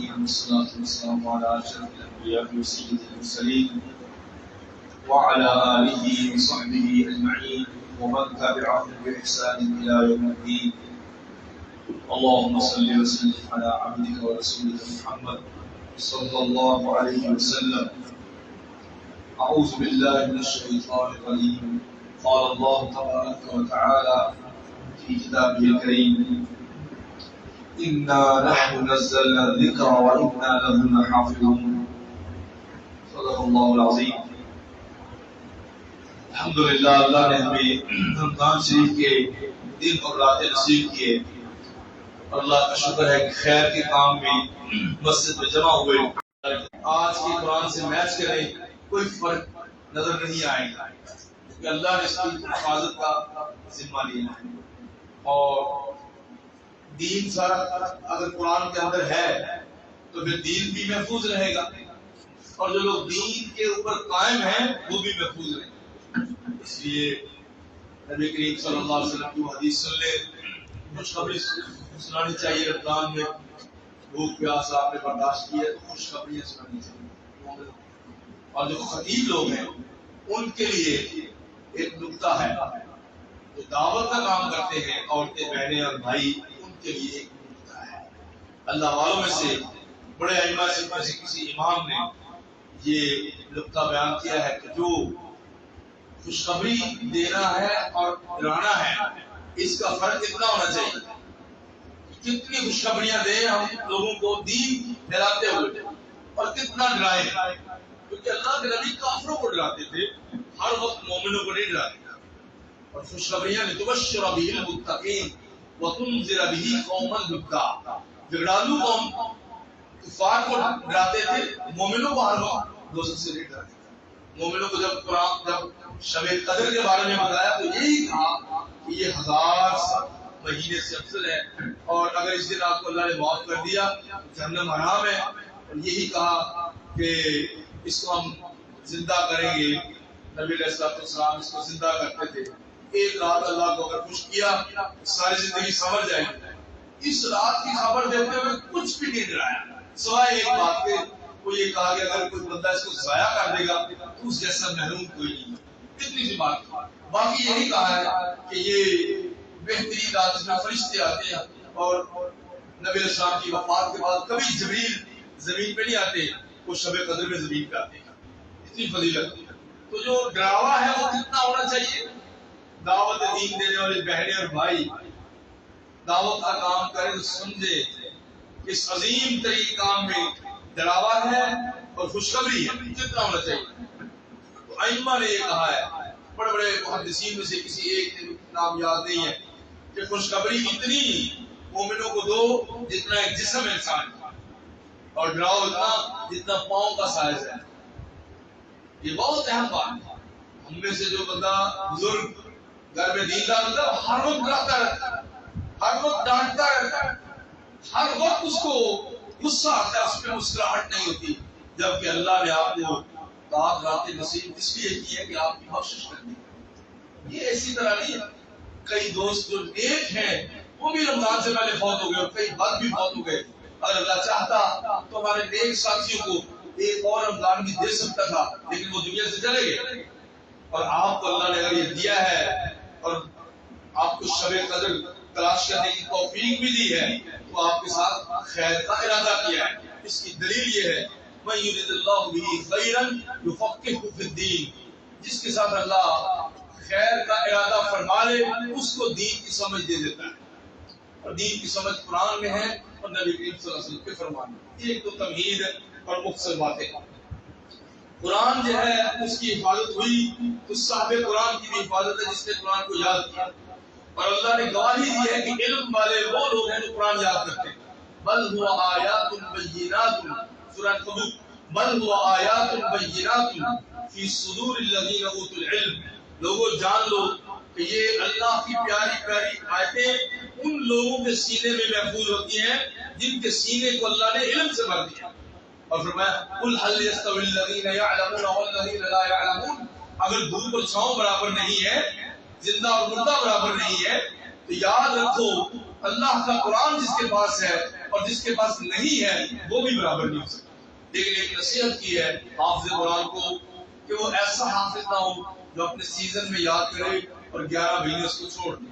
العالمين والصلاة والسلام على أشرف الأنبياء وسيد المرسلين وعلى آله وصحبه أجمعين ومن تبعهم بإحسان إلى يوم الدين. اللهم صل وسلم على عبدك ورسولك محمد صلى الله عليه وسلم. أعوذ بالله من الشيطان الرجيم. قال الله تبارك وتعالى في كتابه الكريم: إنا نحن نزلنا الذكر وإنا له لحافظون. صدق الله العظيم. الحمدللہ اللہ نے ہمیں رمضان شریف کے دن اور راتیں نصیب کیے. اللہ کا شکر ہے کہ خیر کے کام میں مسجد میں جمع ہوئے. آج کے قرآن سے میچ کریں کوئی فرق نظر نہیں آئے گا کہ اللہ نے اس کی حفاظت کا ذمہ لیا ہے. اور دین سارا اگر قرآن کے اندر ہے تو پھر دین بھی محفوظ رہے گا اور جو لوگ دین کے اوپر قائم ہیں وہ بھی محفوظ رہیں گے. اس لیے نبی کریم صلی اللہ علیہ وسلم کی حدیث سن لے, خوشخبری سنانی چاہیے. رمضان میں بھوک پیاس آپ نے برداشت کی ہے تو خوشخبریاں سنانی چاہیے. اور جو خطیب لوگ ہیں ان کے لیے ایک نکتہ ہے, جو دعوت کا کام کرتے ہیں عورتیں بہنیں اور بھائی, ان کے لیے ایک نکتہ ہے. اللہ والوں میں سے بڑے ائمہ سے کسی امام نے یہ نکتہ بیان کیا ہے کہ جو خوشخبری دینا ہے اور ڈرانا ہے اس کا فرق اتنا ہونا چاہیے. کتنی خوشخبریاں دیں ہم لوگوں کو دین ڈراتے ہوئے اور کتنا ڈرائیں, کیونکہ اللہ کے نبی کافروں کو ڈراتے تھے, ہر وقت مومنوں کو نہیں ڈراتے. اور خوشخبریاں لتبشر بہ المتقین وتنذر بہ قوما لدا. جگڑالو قوم کفار کو ڈراتے تھے, مومنوں کو ہر وقت دوزخ سے نہیں ڈراتے. مومنوں کو جب شب قدر کے بارے میں بتایا تو یہی کہا کہ یہ 1000 مہینے سے افضل ہے, اور اگر اس دن آپ کو اللہ نے معاف کر دیا جہنم حرام ہے. اور یہی کہا کہ اس کو ہم زندہ کریں گے. نبی علیہ السلام اس کو زندہ کرتے تھے. ایک رات اللہ کو اگر خوش کیا ساری زندگی سمجھ جائے گی. اس رات کی خبر دیتے ہوئے کچھ بھی نہیں ڈرایا سوائے ایک بات کے, وہ یہ کہا کہ اگر کوئی بندہ اس کو ضائع کر دے گا تو اس جیسا محروم کوئی نہیں. اتنی سی بات. باقی یہی کہا ہے کہ یہ بہترین رات اس میں فرشتے آتے ہیں, اور نبی علیہ السلام کی وفات کے بعد کبھی جبریل زمین پہ نہیں آتے, وہ شب قدر میں زمین پہ آتے ہیں. اتنی فضیلت. تو جو ڈراوا ہے وہ کتنا ہونا چاہیے. دعوت دین دینے والے بہنیں اور بھائی دعوت کا کام کریں تو سمجھے اس عظیم ترین کام میں ڈراوا ہے اور خوشخبری ہے. کتنا ہونا چاہیے. تو ائمہ نے یہ کہا ہے, بڑے بڑے محدثین میں سے کسی ایک نام یاد نہیں ہے, کہ خوشخبری اتنی مومنوں کو دو جتنا ایک جسم انسان کا, اور ڈراؤ اتنا جتنا پاؤں کا سائز ہے. یہ بہت اہم بات ہے. ہم میں سے جو بندہ بزرگ گھر میں دیندار ہوتا ہے ہر وقت ڈراتا رہتا ہے, ہر وقت ڈانٹتا رہتا ہے, ہر وقت اس کو غصہ آتا ہے, اس پہ مسکراہٹ نہیں ہوتی. جبکہ اللہ نے آپ کو رات رات نصیب اس لیے کی ہے کہ آپ کی بخشش کرنی. یہ ایسی طرح نہیں. کئی دوست جو نیک ہیں وہ بھی رمضان سے پہلے فوت ہو گئے, اور کئی بد بھی فوت ہو گئے. اگر اللہ چاہتا تو ہمارے نیک ساتھیوں کو ایک اور رمضان بھی دے سکتا تھا, لیکن وہ دنیا سے چلے گئے. اور آپ کو اللہ نے اگر یہ دیا ہے اور آپ کو شب قدر تلاش کرنے کی توفیق بھی دی ہے تو آپ کے ساتھ خیر کا ارادہ کیا ہے. اس کی دلیل یہ ہے مَن یُرِدِ اللَّهُ بِهِ خَیْرًا یُفَقِّهْهُ فِی الدِّین. جس کے ساتھ اللہ خیر کا ارادہ فرما لے اس کو دین کی سمجھ دے دیتا ہے. اور دین کی سمجھ قرآن میں ہے اور نبی کریم صلی اللہ علیہ وسلم کے فرمان میں. یہ تو تمہید اور مختصر باتیں. قرآن جو ہے اس کی حفاظت ہوئی تو صاحب قرآن کی بھی حفاظت ہے جس نے قرآن کو یاد کیا. اور اللہ نے گواہی دی ہے کہ علم والے وہ لوگ ہیں جو قرآن یاد کرتے ہیں. بل هو آیات بینات, سورہ الحدود, بل هو آیات بینات فی صدور الذین اوتوا العلم. لوگوں جان لو کہ یہ اللہ کی پیاری پیاری آیتیں ان لوگوں کے سینے میں محفوظ ہوتی ہیں جن کے سینے کو اللہ نے علم سے بھر دیا. اور فرمایا قل هل يستوي الذين يعلمون والذين لا يعلمون. اگر دھوپ اور چھاؤں برابر نہیں ہے, زندہ اور مردہ برابر نہیں ہے, تو یاد رکھو اللہ کا قرآن جس کے پاس ہے اور جس کے پاس نہیں ہے وہ بھی برابر نہیں ہو سکتا. لیکن ایک نصیحت کی ہے حافظ قرآن کو کہ وہ ایسا حافظ نہ ہو جو اپنے سیزن میں یاد کرے اور 11 مہینے اس کو چھوڑ دے.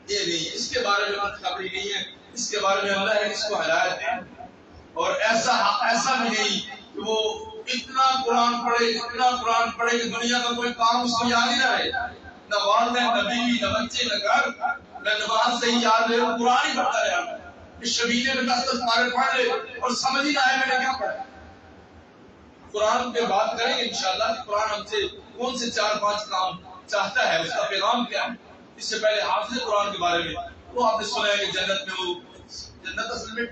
یہ نہیں، اس کے بارے میں خوشخبری نہیں ہے. اس کے بارے میں اللہ ہے اس کو ہدایت ہے. اور ایسا بھی نہیں کہ وہ اتنا قرآن پڑھے کہ دنیا کا کوئی کام اس کو یاد ہی نہ رہے. نہ والدین، نہ بیوی، نہ بچے، نہ گھر، نہ نماز صحیح یاد رہے، وہ قرآن ہی پڑھتا رہا. اس شبیلے میں 10 پارے پڑھ لے اور سمجھ ہی نہ آئے میں نے کیا پڑھا. قرآن پہ بات کریں گے انشاءاللہ کہ قرآن ہم سے کون سے 4-5 کام چاہتا ہے، اس کا پیغام کیا ہے. اس سے پہلے حافظ قرآن کے بارے میں وہ آپ نے سنا ہے کہ جنت میں وہ جنت اصل میں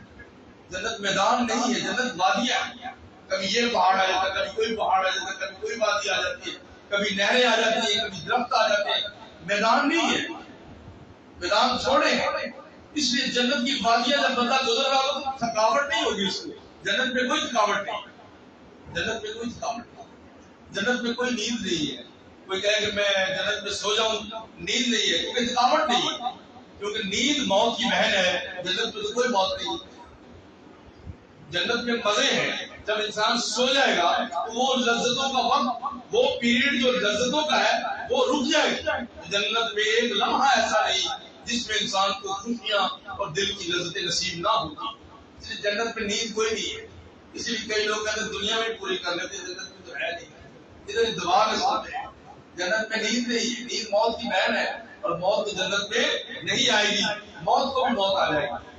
جنت میدان نہیں ہے، جنت وادیاں ہیں. کبھی یہ پہاڑ آ جاتا ہے، کبھی کوئی پہاڑ آ جاتا ہے، کبھی کوئی وادی آ جاتی ہے، کبھی نہریں آ جاتی ہیں، کبھی درخت آ جاتے ہیں. میدان نہیں ہے، میدان چھوڑے ہیں. اس لیے جنت کی وادیاں جب بندہ گزر رہا ہو تو تھکاوٹ نہیں ہوگی اس کو. جنت میں کوئی تھکاوٹ نہیں، جنت میں کوئی تھکاوٹ نہیں، جنت میں کوئی نیند نہیں ہے. کوئی کہے کہ میں جنت میں سو جاؤں، نیند نہیں ہے کیونکہ تھکاوٹ نہیں ہے. کیونکہ نیند موت کی بہن ہے. جنت میں تو کوئی موت نہیں. جنت میں مزے ہیں. جب انسان سو جائے گا تو وہ لذتوں کا وقت، وہ پیریڈ جو لذتوں کا ہے وہ رک جائے گا. جنت میں ایک لمحہ ایسا نہیں جس میں انسان کو خوشیاں اور دل کی لذتیں نصیب نہ ہوتی. اس لیے جنت میں نیند کوئی نہیں ہے. اسی لیے کئی لوگ کہتے ہیں دنیا میں پوری کر لیتے ہیں، جنت میں تو ہے نہیں. ادھر دبا میں سوتے ہیں. جنت میں نیند نہیں ہے. نیند موت کی بہن ہے اور موت تو جنت میں نہیں آئے گی. موت کو بھی موت آ جائے گی.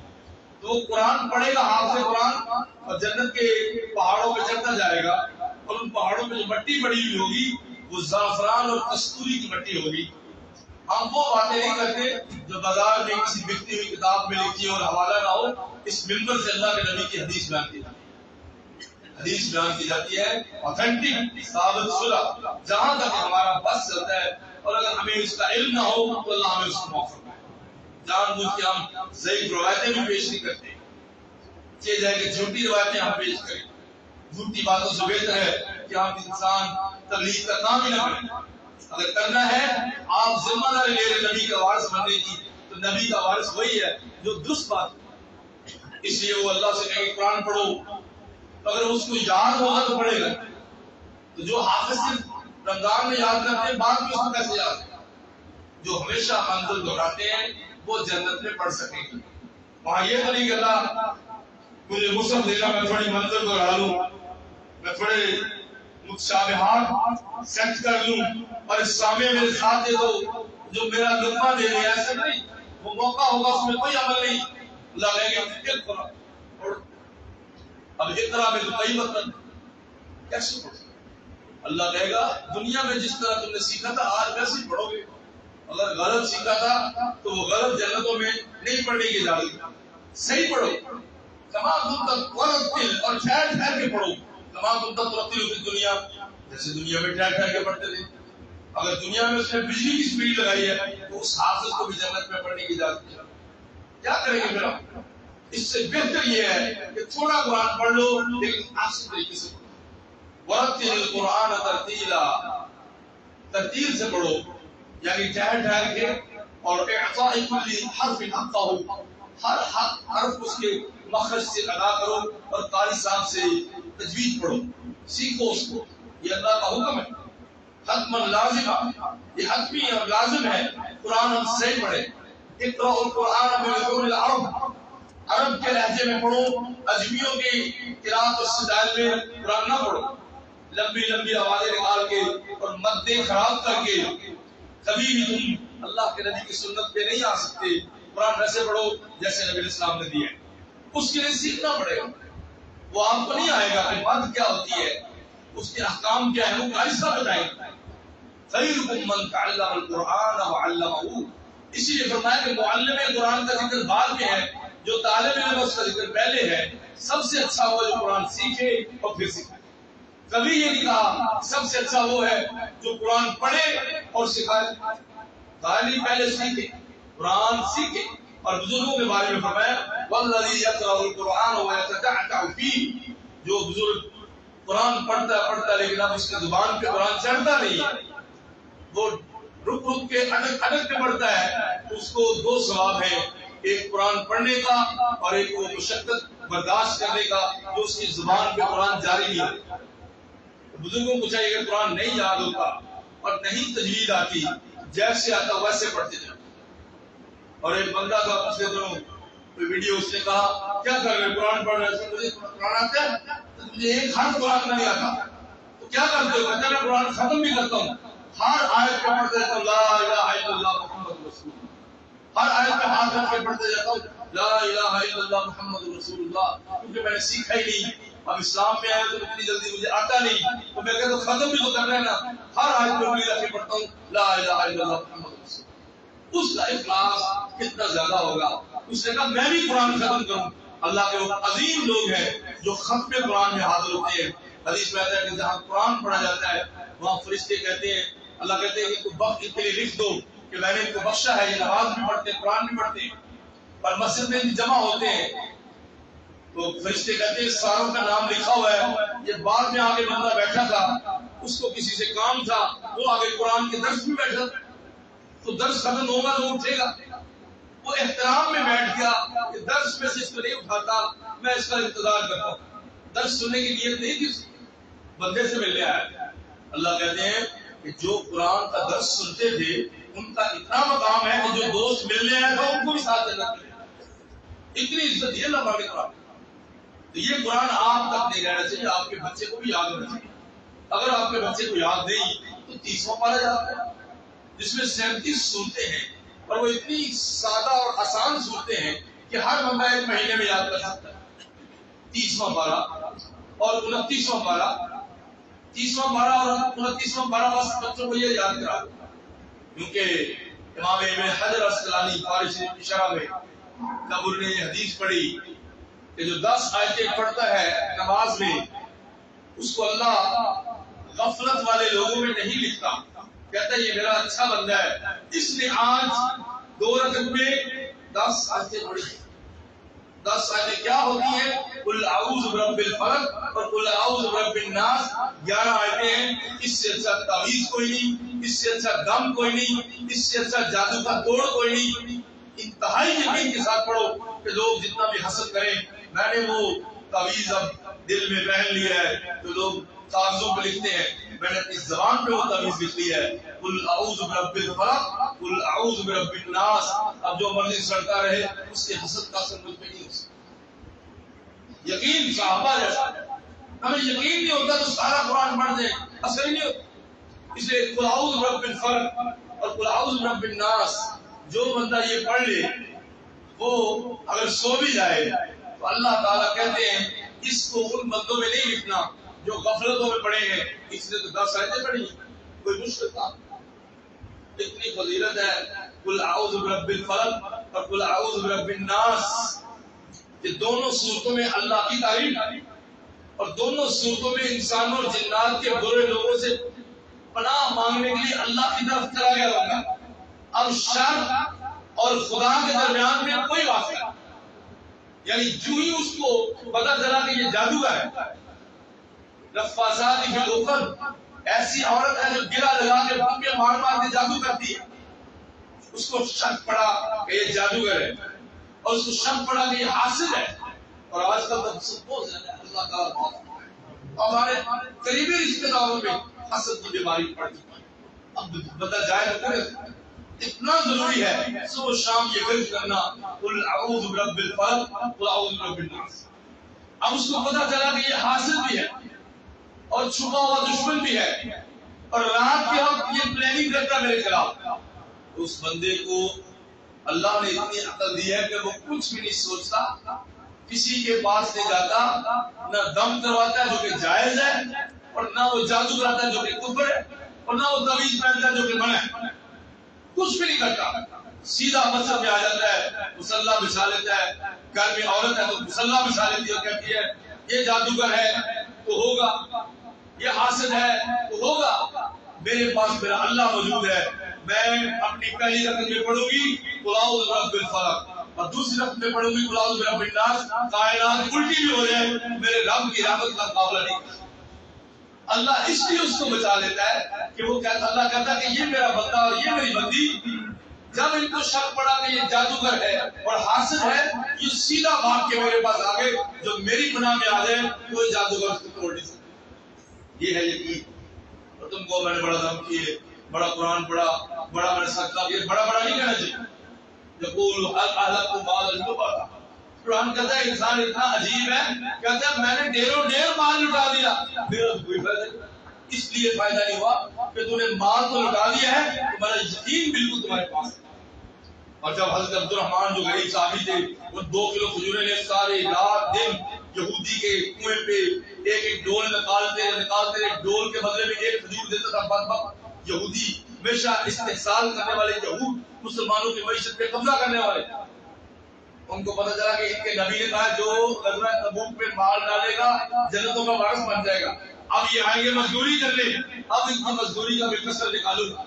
تو قرآن پڑھے گا حافظ قرآن اور جنت کے پہاڑوں پہ چڑھتا جائے گا اور ان پہاڑوں پہ جو مٹی پڑی ہوئی ہوگی وہ زعفران اور کستوری کی مٹی ہوگی. ہم وہ باتیں نہیں کرتے جو بازار میں کسی بکتی ہوئی کتاب میں لکھی اور حوالہ نہ ہو. اس منبر سے اللہ کے نبی کی حدیث بیان کی جاتی ہے. حدیث بیان کی جاتی ہے اوتھینٹک، ثابت شدہ، جہاں تک ہمارا بس چلتا ہے. اور اگر ہمیں اس کا علم نہ ہو تو اللہ ہمیں اس کو معاف فرمائے. جان بوجھ کے ہم ضعیف روایتیں بھی پیش نہیں کرتے. یہ جائے کہ جھوٹی روایتیں ہم پیش کریں. جھوٹی باتوں سے بہتر ہے کہ ہم انسان تبلیغ کا کام ہی نہ کریں. اگر کرنا ہے آپ ذمہ داری لے رہے نبی کا وارث بننے کی تو نبی کا وارث وہی ہے جو درست بات ہے. اس لیے وہ اللہ سے کہے کہ قرآن پڑھو، اگر اس کو یاد ہوگا تو پڑھے گا. تو جو حافظ صرف رمضان میں یاد کرتے ہیں بعد میں اس کو کیسے یاد ہے؟ جو ہمیشہ منزل دہراتے ہیں وہ جنت میں پڑھ سکیں گے. وہاں یہ تو نہیں کہ اللہ مجھے مصحف دینا میں تھوڑی منزل دہرا لوں، میں تھوڑے متشابہات سیٹ کر لوں اور اس سامنے میرے ساتھ دے دو جو میرا لقمہ دے دے. ایسا نہیں. وہ موقع ہوگا اس میں کوئی عمل نہیں. اللہ کہے گا اقرا پڑھو. اب اقرا میں تو کئی وقت کیسے پڑھو؟ اللہ کہے گا دنیا میں جس طرح تم نے سیکھا تھا آج ویسے ہی پڑھو گے. اگر غلط سیکھا تھا تو وہ غلط جنتوں میں نہیں پڑھنے کی اجازت. صحیح پڑھو. تمام تم تک ورتل اور ٹھہر ٹھہر کے پڑھو. تمام تم تک ورتل ہوتی دنیا جیسے دنیا میں ٹھہر ٹھہر کے پڑھتے تھے. اگر دنیا میں اس نے بجلی کی سپیڈ لگائی ہے تو اس حافظ کو بھی جنت میں پڑھنے کی اجازت ہے. کیا کریں گے پھر ہم؟ اس سے بہتر یہ ہے کہ تھوڑا قرآن پڑھ لو لیکن آسان طریقے سے پڑھو. ورتل القرآن ترتیلا، ترتیل سے پڑھو یعنی ٹھہر ٹھہر کے. اور اعطاء کل حرف حقہ، ہر حرف اس کے مخرج سے ادا کرو اور قاری صاحب سے تجوید پڑھو، سیکھو اس کو. یہ اللہ کا حکم ہے، حتم لازم، یہ حتمی اور لازم ہے. قرآن ہم صحیح پڑھے. اقرأ القرآن بلسان العرب، عرب کے لہجے میں پڑھو. اجمیوں کی قرات اور سجائل میں قرآن نہ پڑھو لمبی لمبی آوازیں نکال کے اور مدیں خراب کر کے. کبھی بھی تم اللہ کے نبی کی سنت پہ نہیں آ سکتے. قرآن ویسے پڑھو جیسے نبی اسلام نے دیا. اس کے لیے سیکھنا پڑے گا. وہ آپ کو نہیں آئے گا کہ مد کیا ہوتی ہے، اس کے احکام کیا ہے، وہ آہستہ بتائیں گے. خیرکم من تعلم القرآن وعلمہ. اسی لیے فرمایا کہ معلم قرآن کا ذکر بعد میں ہے، جو طالب علم اس کا ذکر پہلے ہے. سب سے اچھا وہ جو قرآن سیکھے اور پھر سکھائے. کبھی یہ نہیں کہا سب سے اچھا وہ ہے جو قرآن پڑھے اور سکھائے. تعلیم پہلے سیکھے، قرآن سیکھے. اور بزرگوں کے بارے میں فرمایا والذی یقرأ القرآن ویتتعتع فیہ، جو بزرگ قرآن پڑھتا لیکن اب اس کے زبان پہ قرآن چڑھتا نہیں ہے، وہ رک رک کے اٹک کے پڑھتا ہے، اس کو 2 ثواب ہیں. ایک قرآن پڑھنے کا اور ایک وہ مشقت برداشت کرنے کا جو اس کی زبان پہ قرآن جاری نہیں ہوتا. بزرگوں کو چاہیے کہ قرآن نہیں یاد ہوتا اور نہیں تجوید آتی جیسے آتا ویسے پڑھتے جائیں. اور ایک بندہ تھا پچھلے دنوں کوئی ویڈیو اس نے کہا کیا کر رہے قرآن پڑھ رہے مجھے قرآن آتا ہے مجھے ایک حرف قرآن نہیں آتا تو کیا کرتے ہو کہتے ہیں میں قرآن ختم بھی کرتا ہوں ہر آیت پہ پڑھتے رہتا ہوں لا الہ الا اللہ محمد رسول اللہ ہر آیت پہ ہاتھ رکھ کے پڑھتے جاتا ہوں لا الہ الا اللہ محمد رسول اللہ کیونکہ میں نے سیکھا ہی نہیں اب اسلام میں آیا تو اتنی جلدی مجھے آتا نہیں تو میں کہتا ہوں ختم بھی تو کر رہے ہیں نا ہر آیت پہ انگلی رکھ کے پڑھتا ہوں لا الہ الا اللہ محمد رسول اللہ. اس کا اخلاص کتنا زیادہ ہوگا. اس نے کہا میں بھی قرآن ختم کروں. اللہ کے وہ عظیم لوگ ہیں جو ختم قرآن میں حاضر ہوتے ہیں. حدیث میں آتا ہے کہ جہاں قرآن پڑھا جاتا ہے وہاں فرشتے کہتے ہیں اللہ کہتے ہیں کہ ان کے لیے لکھ دو کہ میں نے ان کو بخشا ہے یہ نماز بھی پڑھتے ہیں قرآن بھی پڑھتے ہیں اور مسجد میں بھی جمع ہوتے ہیں. تو فرشتے کہتے ہیں ساروں کا نام لکھا ہوا ہے. یہ بعد میں آگے بندہ بیٹھا تھا اس کو کسی سے کام تھا وہ آگے قرآن کے درس میں بیٹھا تو درس ختم ہوگا تو اٹھے گا. وہ احترام میں بیٹھ گیا کہ درس میں سے اس کو نہیں اٹھاتا میں اس کا انتظار کرتا ہوں. درس سننے کی نیت نہیں تھی بندے سے ملنے آیا. اللہ کہتے ہیں کہ جو قرآن کا درس سنتے تھے ان کا اتنا مقام ہے کہ جو دوست ملنے آئے تھے ان کو بھی ساتھ لینا اتنی عزت ہے اللہ کے قرآن. تو یہ قرآن آپ تک نہیں رہنا چاہیے آپ کے بچے کو بھی یاد ہونا چاہیے. اگر آپ کے بچے کو یاد نہیں تو 30واں پارہ یاد ہے جس میں 37 صورتیں ہیں اور وہ اتنی سادہ اور آسان صورتیں ہیں کہ ہر بندہ ایک مہینے میں یاد کر سکتا ہے. 30واں پارہ اور 29واں پارہ 30واں پارہ اور 29واں پارہ بس بچوں کو یہ یاد کرا کیونکہ امام ابن حجر عسقلانی فارسی کی شرح میں قبر نے یہ حدیث پڑھی کہ جو 10 آیتیں پڑھتا ہے نماز میں اس کو اللہ غفلت والے لوگوں میں نہیں لکھتا. کہتا ہے یہ میرا اچھا بندہ ہے اس نے آج 2 رکعت میں 10 آیتیں پڑھی. 10 آیتیں کیا ہوتی ہیں قل اعوذ برب الفلق اور قل اعوذ برب الناس 11 آیتیں ہیں. اس سے اچھا تعویذ کوئی نہیں اس سے اچھا دم کوئی نہیں اس سے اچھا جادو کا توڑ کوئی نہیں. انتہائی یقین کے ساتھ پڑھو کہ لوگ جتنا بھی حسد کریں میں نے وہ تعویذ اب دل میں پہن لیا ہے تو لوگ کاغذوں پہ لکھتے ہیں میں نے اپنی زبان پہ وہ تعویذ لکھ لی ہے قل اعوذ برب الفلق قل اعوذ برب الناس. اب جو مرضی سڑتا رہے اس کے حسد کا اثر مجھ پہ نہیں ہو سکتا. یقین صحابہ جیسا ہمیں یقین نہیں ہوتا تو سارا قرآن پڑھ دیں اثر ہی نہیں ہوتا. اس لیے قل اعوذ برب الفلق اور قل اعوذ برب الناس جو بندہ یہ پڑھ لے وہ اگر سو بھی جائے تو اللہ تعالیٰ کہتے ہیں اس کو ان بندوں میں نہیں لکھنا جو غفلتوں میں پڑے ہیں. اس نے تو 10 آیتیں پڑھی کوئی مشکل تھا. اتنی فضیلت ہے قل اعوذ برب الفلق اور قل اعوذ برب الناس. یہ دونوں صورتوں میں اللہ کی تعریف اور دونوں صورتوں میں انسانوں اور جنات کے برے لوگوں سے پناہ مانگنے کے لیے اللہ کی طرف چلا گیا ہوگا. اب شر اور خدا کے درمیان میں کوئی واسطہ نہیں. یعنی جو ہی اس کو پتہ چلا کہ یہ جادوگر ہے نفاذات فی العقد ایسی عورت ہے جو گرا لگا کے پنکھے مار مار کے جادو کرتی ہے اس کو شک پڑا کہ یہ جادوگر ہے اور اس کو شک پڑا کہ یہ حاسد ہے. اور آج کل تو سب بہت زیادہ اللہ تعالیٰ ہمارے قریبی رشتے داروں میں حسد کی بیماری پڑ چکی ہے. اب بتا جائے تو کرے اتنا ضروری ہے صبح شام یہ ورد کرنا قل اعوذ برب الفلق قل اعوذ برب الناس. اب اس کو پتہ چلا کہ یہ حاسد بھی ہے اور چھپا ہوا دشمن بھی ہے اور رات کے وقت یہ پلاننگ کرتا میرے خلاف. اس بندے کو اللہ نے اتنی عقل دی ہے کہ وہ کچھ بھی نہیں سوچتا کسی کے پاس نہیں جاتا نہ دم کرواتا ہے جو کہ جائز ہے اور نہ وہ جادو کراتا ہے جو کہ کفر ہے اور نہ وہ تعویذ پہنتا ہے جو کہ منع ہے. کچھ بھی نہیں کرتا سیدھا مسجد میں آ جاتا ہے مصلی بچھا لیتا ہے. گھر میں عورت ہے تو مصلی بچھا لیتی ہے اور کہتی ہے یہ جادوگر ہے تو ہوگا یہ حاسد ہے تو ہوگا. میرے پاس میرا اللہ موجود ہے میں اپنی پہلی رکعت میں پڑھوں گی قل اعوذ برب الفلق اور دوسری رکعت میں پڑھوں گی قل اعوذ برب الناس. کائنات الٹی بھی ہو جائے میرے رب کی رحمت کا مقابلہ نہیں کر. اللہ اس لیے اس کو بچا لیتا ہے کہ وہ کہتا اللہ کہتا ہے کہ یہ میرا بندہ اور یہ میری بندی جب ان کو شک پڑا کہ یہ جادوگر ہے اور حاسد ہے، یہ سیدھا بھاگ کے میرے پاس آ گئے، جو میری پناہ میں آ جائے کوئی جادوگر اس کو توڑ نہیں سکتا۔ یہ ہے یقین۔ اور تم کو میں نے بڑا دم کیے، بڑا قرآن پڑھا، بڑا میں نے صدقہ کیا، بڑا بڑا نہیں کہنا چاہیے۔ یقول اہلکم مال لبدا، قرآن کہتا ہے انسان اتنا عجیب ہے، کہتا ہے میں نے ڈیروں ڈیر مال لٹا دیا، میرا کوئی فائدہ نہیں۔ اس لیے فائدہ نہیں ہوا کہ تم نے مال تو لٹا دیا ہے، تمہارا یقین بالکل تمہارے پاس ہے۔ اور جب حضرت عبد الرحمن جو غریب صحابی تھے، وہ 2 کلو کھجوریں نے سارے رات دن یہودی کے کنویں پہ ایک ایک ڈول نکالتے، ڈول کے بدلے میں ایک کھجور دیتا تھا۔ بدبخت یہودی، ہمیشہ استحصال کرنے والے یہود، مسلمانوں کی معیشت پہ قبضہ کرنے والے، ان کو پتہ چلا کہ ان کے نبی نے کہا جو غزوہ تبوک پہ مال ڈالے گا جنتوں کا وارث بن جائے گا۔ اب یہ آئیں گے مزدوری کرنے، اب ان کی مزدوری کا بالکسر نکالوں گا۔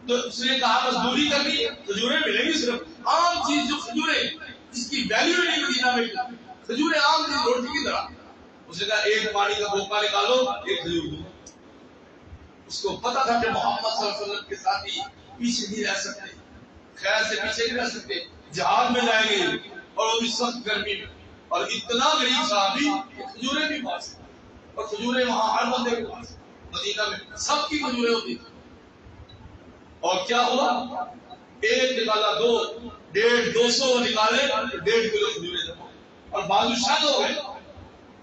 تو اس نے کہا مزدوری کرنی، کھجوریں ملیں گی، صرف عام چیز جو کھجوریں جس کی ویلیو نہیں مدینہ میں، کھجوریں عام چیز روٹی کی طرح۔ اس نے کہا ایک پانی کا بوکا نکالو، ایک کھجور دو۔ اس کو پتا تھا کہ محمد صلی اللہ علیہ وسلم کے ساتھی پیچھے نہیں رہ سکتے، خیر سے پیچھے نہیں رہ سکتے، جہاد میں جائیں گے اور وہ بھی سخت گرمی میں، اور اتنا غریب صحابی کھجوریں بھی پاس، اور کھجوریں وہاں ہر بندے کے پاس، مدینہ میں سب کی کھجوریں ہوتی تھی۔ اور کیا ہوا؟ ایک نکالا، 2، 150، 200 نکالے، 1.5 کلو کھجوریں جمع، اور بازو شد ہو گئے،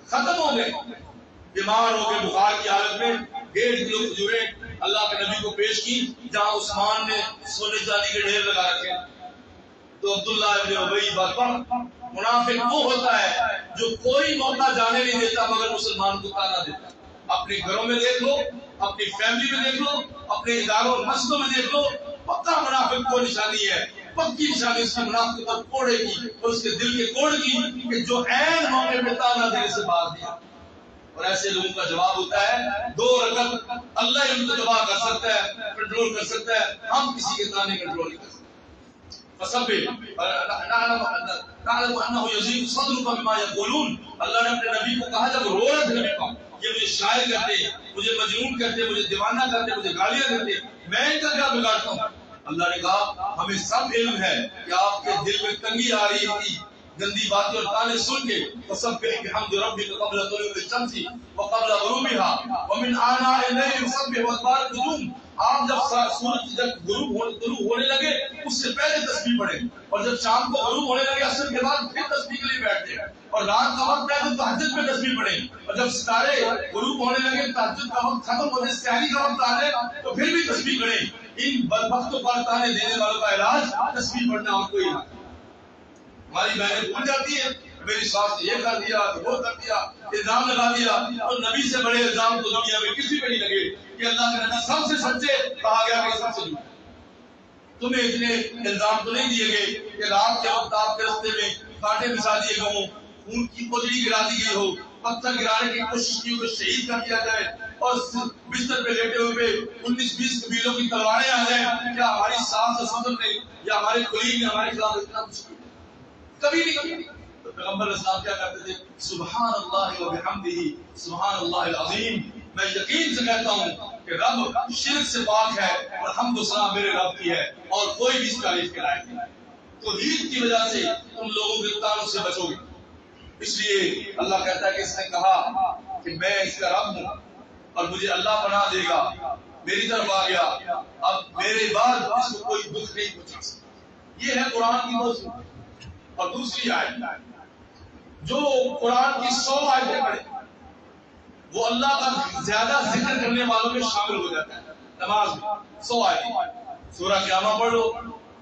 ختم ہو گئے، بیمار ہو گئے، بخار کی حالت میں 1.5 کلو کھجوریں اللہ کے نبی کو پیش کی، جہاں عثمان نے سونے چاندی کے ڈھیر لگا رکھے۔ تو عبداللہ ابن ابی بکر، منافق وہ ہوتا ہے جو کوئی موقع جانے نہیں دیتا مگر مسلمان کو تانا دیتا۔ اپنے گھروں میں دیکھ لو، اپنی فیملی میں دیکھ لو، اپنے اداروں مسجدوں میں دیکھ لو، پکا منافق کو نشانی ہے، پکی نشانی اس کی منافقت پر کوڑے کی اور اس کے دل کے کوڑ کی کہ جو عین موقع پہ تانا دینے سے باز دیا۔ اور ایسے لوگوں کا جواب ہوتا ہے 2 رکعت، اللہ ان کو تباہ کر سکتا ہے، کنٹرول کر سکتا ہے، ہم کسی کے تانے کنٹرول نہیں کر سکتے۔ نعلم انه يزيد صدرك بما يقولون، اللہ نے اپنے نبی کو کہا جب رو رہے تھے نبی کو، یہ مجھے شاعر کہتے ہیں، مجھے مجنون کہتے ہیں، مجھے دیوانہ کہتے ہیں، مجھے گالیاں دیتے ہیں، میں ان کا کیا بگاڑتا ہوں؟ اللہ نے کہا ہمیں سب علم ہے کہ آپ کے دل میں تنگی آ رہی تھی گندی باتیں اور تانے سن کے، فسبح بحمد ربک قبل طلوع الشمس وقبل غروبها ومن آناء الليل فسبح وادبار النجوم۔ آپ جب سورج جب غروب ہونے لگے اس سے پہلے تسبیح پڑھیں، اور جب شام کو غروب ہونے لگے عصر کے بعد پھر تسبیح کے لیے بیٹھ جائیں، اور رات کا وقت ہے تو تہجد میں تسبیح پڑھیں، اور جب ستارے غروب ہونے لگے تہجد کا وقت ختم ہو جائے، سحری کا وقت آ جائے تو پھر بھی تسبیح پڑھیں۔ ان بدبختوں پر تانے دینے والوں کا علاج تسبیح پڑھنا اور کوئی نہ۔ ہماری بہنیں بھول جاتی ہیں، میری ساس نے یہ کر دیا، وہ کر دیا، الزام لگا دیا، اور نبی سے بڑے الزام تو دنیا میں کسی پہ نہیں لگے کہ اللہ کے نبی سب سے سچے کہا گیا کہ سب سے جھوٹے۔ تمہیں اتنے الزام تو نہیں دیے گئے کہ رات کے وقت آپ کے رستے میں کانٹے بچھا دیے گئے ہوں، خون کی پتلی گرا دی گئی ہو، پتھر گرانے کی کوشش کی ہو، شہید کر دیا جائے، اور بستر پہ لیٹے ہوئے 19-20 قبیلوں کی تلواریں آ جائیں، کیا ہماری ساس اور سمجھ نے یا ہمارے کولیگ نے ہمارے خلاف اتنا کچھ کیا؟ کبھی نہیں۔ تو پیغمبر اسلام کیا کرتے تھے؟ سبحان اللہ و بحمدہ سبحان اللہ العظیم۔ میں یقین سے کہتا ہوں کہ رب شرک سے پاک ہے اور حمد و ثنا میرے رب کی ہے، اور کوئی بھی اس تعریف کے لائق نہیں۔ توحید کی وجہ سے تم لوگوں کے تعلق سے بچو گے۔ اس لیے اللہ کہتا ہے کہ اس نے کہا کہ میں اس کا رب ہوں اور مجھے اللہ پناہ دے گا، میری طرف آ گیا، اب میرے بعد اس کو کوئی دکھ نہیں پہنچا سکتا۔ یہ ہے قرآن کی موضوع۔ اور دوسری آیت، جو قرآن کی 100 آیتیں پڑھے وہ اللہ کا زیادہ ذکر کرنے والوں میں شامل ہو جاتا ہے۔ نماز میں 100 آیتیں، سورہ قیامہ پڑھ لو،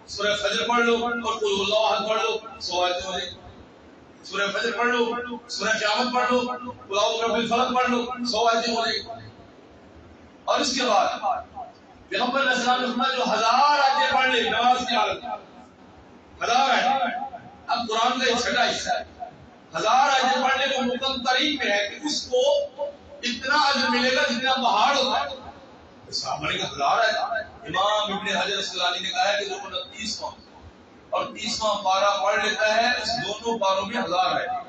سورہ فجر پڑھ لو، اور قل اللہ احد پڑھ لو، 100 آیتیں ہو جائیں۔ سورہ فجر پڑھ لو، سورہ قیامت پڑھ لو، قل اعوذ برب الفلق پڑھ لو، 100 آیتیں ہو جائیں۔ اور اس کے بعد پیغمبر علیہ السلام نے فرمایا جو 1000 آیتیں پڑھ لے نماز کی حالت میں، 1000 آیتیں، اب قرآن کا ایک چھٹا حصہ ہے، 1000 آیتیں پڑھنے کو مکمل ترین میں ہے کہ اس کو اتنا اجر ملے گا جتنا پہاڑ ہوتا ہے۔ صحابہ نے کہا 1000 آیتیں؟ امام ابن حجر اسقلانی نے کہا ہے کہ جو 29واں اور 30واں پارہ پڑھ لیتا ہے اس دونوں پاروں میں 1000 آیتیں،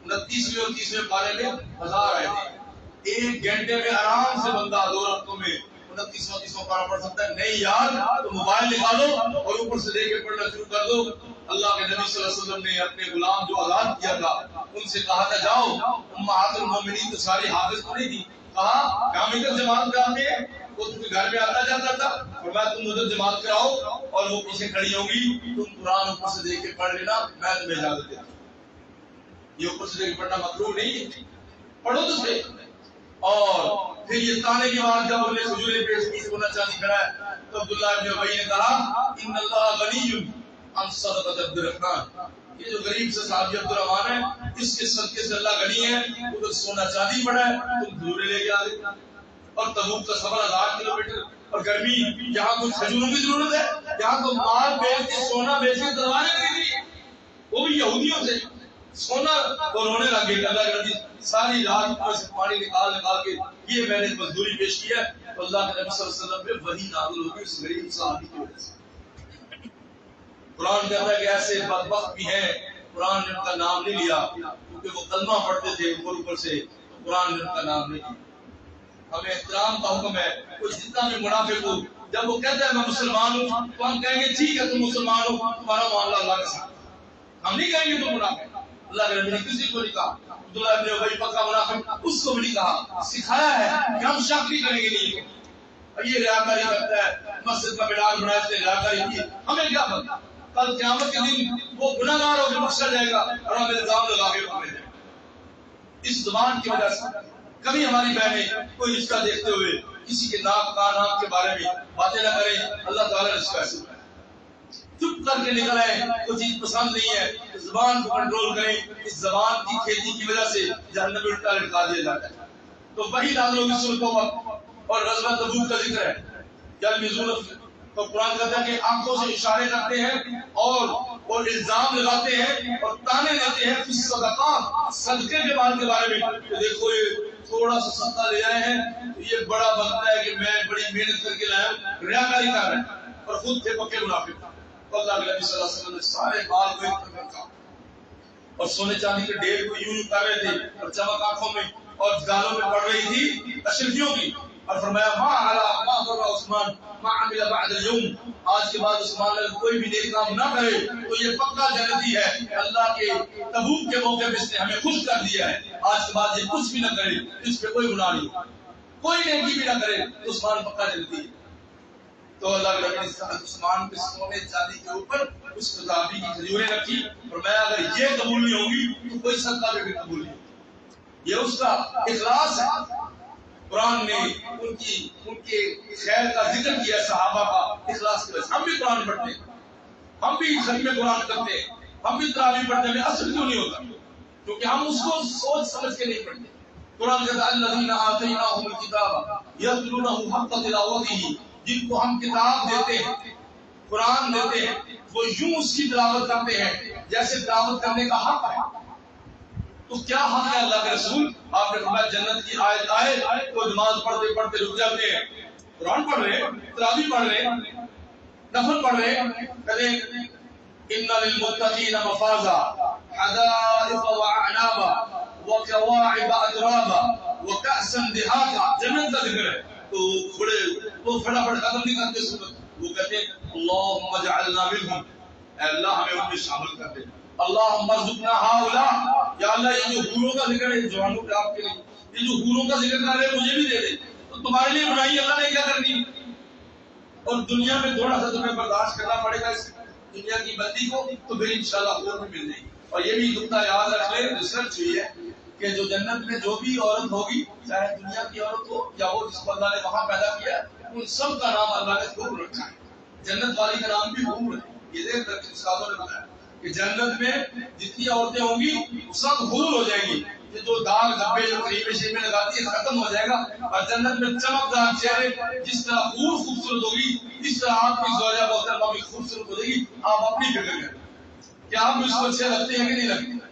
29ویں اور 30ویں پارے میں 1000 آیتیں۔ 1 گھنٹے میں آرام سے بندہ 2 رکعتوں میں 29واں 30واں پارہ پڑھ سکتا ہے؟ نہیں یار، تو موبائل نکالو اور اوپر سے لے کے پڑھنا شروع کر دو۔ اللہ کے نبی صلی اللہ علیہ وسلم نے اپنے غلام جو آزاد کیا تھا ان سے کہا تھا جاؤ، امہات المومنین تو ساری حافظ تو نہیں تھی، کہا کام ادھر جماعت کراتے ہیں، وہ تم کے گھر میں آتا جاتا تھا، فرمایا تم ادھر جماعت کراؤ اور وہ پیچھے کھڑی ہوگی، تم قرآن اوپر سے دیکھ کے پڑھ لینا، میں تمہیں اجازت دیتا ہوں۔ یہ اوپر سے دیکھ کے پڑھنا مکروہ نہیں ہے، پڑھو تو صحیح۔ اور پھر یہ تانے کی بات جب انہیں سجورے پیش کی، سونا چاندی کرا ہے، تو عبداللہ ابن ابی نے کہا ان اللہ غنی عن صدقۃ عبد الرحمن، یہ جو غریب سے صحابی عبد الرحمن ہے اس کے صدقے سے اللہ غنی ہے، ادھر سونا چاندی پڑا ہے تم دھورے لے کے آ گئے، اور تبوک کا سفر 1000 کلومیٹر اور گرمی، یہاں تو کھجوروں کی ضرورت ہے، یہاں تو مال بیچ کے سونا بیچ کے تلواریں خریدی، وہ بھی یہودیوں سے سونا، اور رونے لگے کہ اللہ کے نبی ساری رات پر سے پانی نکال کے یہ میں نے مزدوری پیش کی ہے، تو اللہ کے نبی صلی اللہ علیہ وسلم پہ وحی نازل ہوگی اس غریب صحابی کی وجہ سے۔ قرآن کہتا ہے کہ ایسے بدبخت بھی ہیں، قرآن نے ان کا نام نہیں لیا کیونکہ وہ کلمہ پڑھتے تھے اوپر سے، تو قرآن نے ان کا نام نہیں لیا۔ ہمیں احترام کا حکم ہے، کوئی جتنا بھی منافق ہو جب وہ کہتا ہے میں مسلمان ہوں تو ہم کہیں گے ٹھیک ہے تم مسلمان ہو، تمہارا معاملہ اللہ کے ساتھ، ہم نہیں کہیں گے تم منافق۔ اللہ کے نبی نے کسی کو نہیں کہا، عبداللہ ابن ابی پکا منافق اس کو بھی نہیں کہا، سکھایا ہے کہ ہم شک نہیں کریں گے نہیں کو، یہ ریاکاری کرتا ہے، مسجد کا مینار بنایا اس نے ریاکاری کی، ہمیں کیا پتا کل قیامت کے دن وہ گناہ گار ہو کے بخشا جائے گا اور ہمیں الزام لگا کے پکڑے جائے گا۔ اس زبان کی وجہ سے کبھی ہماری بہنیں کوئی رشتہ دیکھتے ہوئے کسی کے ناک کان کے بارے میں باتیں نہ کریں، اللہ تعالیٰ نے اس کا ایسے بنایا، چپ کر کے نکل آئے، کوئی چیز پسند نہیں ہے، زبان کو کنٹرول کریں، اس زبان کی کھیتی کی وجہ سے جہنم میں الٹا لٹکا دیا جاتا ہے۔ تو وہی نازل ہوگی سورۃ توبہ، اور غزوہ تبوک کا ذکر ہے، تو قرآن کہتا ہے کہ آنکھوں سے اشارے کرتے ہیں اور الزام لگاتے ہیں اور تانے دیتے ہیں فی الصدقات، صدقے کے مال کے بارے میں، کہ دیکھو یہ تھوڑا سا صدقہ لے آئے ہیں تو یہ بڑا بنتا ہے کہ میں بڑی محنت کر کے لایا ہوں، ریاکاری کر رہے ہیں، اور خود تھے پکے منافق۔ تو اللہ کے نبی صلی اللہ علیہ وسلم نے سارے مال کو ایک طرف رکھا اور سونے چاندی کے ڈھیر کو یوں کر رہے تھے، اور چمک آنکھوں میں اور گالوں میں پڑ رہی تھی اشرفیوں کی، اور فرمایا ما ضر عثمان ما عمل بعد اليوم، آج کے بعد عثمان اگر کوئی بھی نیک کام نہ کرے تو یہ پکا جنتی ہے، اللہ کے تبوک کے موقع پہ اس نے ہمیں خوش کر دیا ہے، آج کے بعد یہ کچھ بھی نہ کرے، اس پہ کوئی گناہ نہیں، کوئی نیکی بھی نہ کرے تو عثمان پکا جنتی ہے۔ تو اللہ کے نبی نے عثمان کے سونے چاندی کے اوپر اس صحابی کی کھجوریں رکھی، اور میں اگر یہ قبول نہیں ہوگی تو کوئی صدقہ بھی قبول نہیں ہوگی، یہ اس کا اخلاص ہے۔ قرآن نے ان کے خیر کا ذکر کیا، صحابہ کا اخلاص کی وجہ سے۔ ہم بھی قرآن پڑھتے ہیں، ہم بھی ختم قرآن کرتے ہیں، ہم بھی تراویح پڑھتے ہیں، ہمیں اثر کیوں نہیں ہوتا؟ کیونکہ ہم اس کو سوچ سمجھ کے نہیں پڑھتے۔ قرآن کہتا ہے الذین آتیناہم الکتاب یتلونہ حق تلاوتہ، جن کو ہم کتاب دیتے ہیں، قرآن دیتے ہیں، وہ یوں اس کی تلاوت کرتے ہیں جیسے تلاوت کرنے کا حق ہے۔ تو کیا حق ہے اللہ کے رسول؟ آپ نے فرمایا جنت کی آیت آئے تو نماز پڑھتے پڑھتے رک جاتے ہیں، قرآن پڑھ رہے ہیں، تراویح پڑھ رہے ہیں، نفل پڑھ رہے ہیں، کہتے ہیں ان للمتقین مفازا حدائق واعنابا وکواعب اترابا وکأسا دہاقا، جنت کا ذکر ہے، تو وہ فٹافٹ ختم نہیں کرتے سورت، وہ کہتے ہیں اللہم اجعلنا منہم، اے اللہ ہمیں ان میں شامل کر دے، اللہم ارزقنا ہؤلاء، یا اللہ یہ جو حوروں کا ذکر ہے جوانوں پہ آپ کے لیے، یہ جو حوروں کا ذکر کر رہے ہیں مجھے بھی دے دے، تو تمہارے لیے بنائی اللہ نے کیا کرنی، اور دنیا میں تھوڑا سا تمہیں برداشت کرنا پڑے گا اس دنیا کی بندی کو، تو پھر انشاءاللہ حور بھی مل جائے گی۔ اور یہ بھی نقطہ یاد رکھ لیں، ریسرچ ہوئی ہے کہ جو جنت میں جو بھی عورت ہوگی، چاہے دنیا کی عورت ہو یا وہ جس کو اللہ نے وہاں پیدا کیا، ان سب کا نام اللہ نے حور رکھا ہے، جنت والی کا نام بھی حور ہے۔ یہ دیکھ کر کے استادوں نے بتایا کہ جنت میں جتنی عورتیں ہوں گی وہ سب حور ہو جائیں گی، یہ جو داغ دھبے جو کریمیں شریمیں لگاتی ہے ختم ہو جائے گا، اور جنت میں چمکدار چہرے، جس طرح حور خوبصورت ہوگی اس طرح آپ کی زوجہ محترمہ بھی خوبصورت ہو جائے گی۔ آپ اپنی فکر کریں کہ آپ اس کو اچھے لگتے ہیں کہ نہیں لگتے۔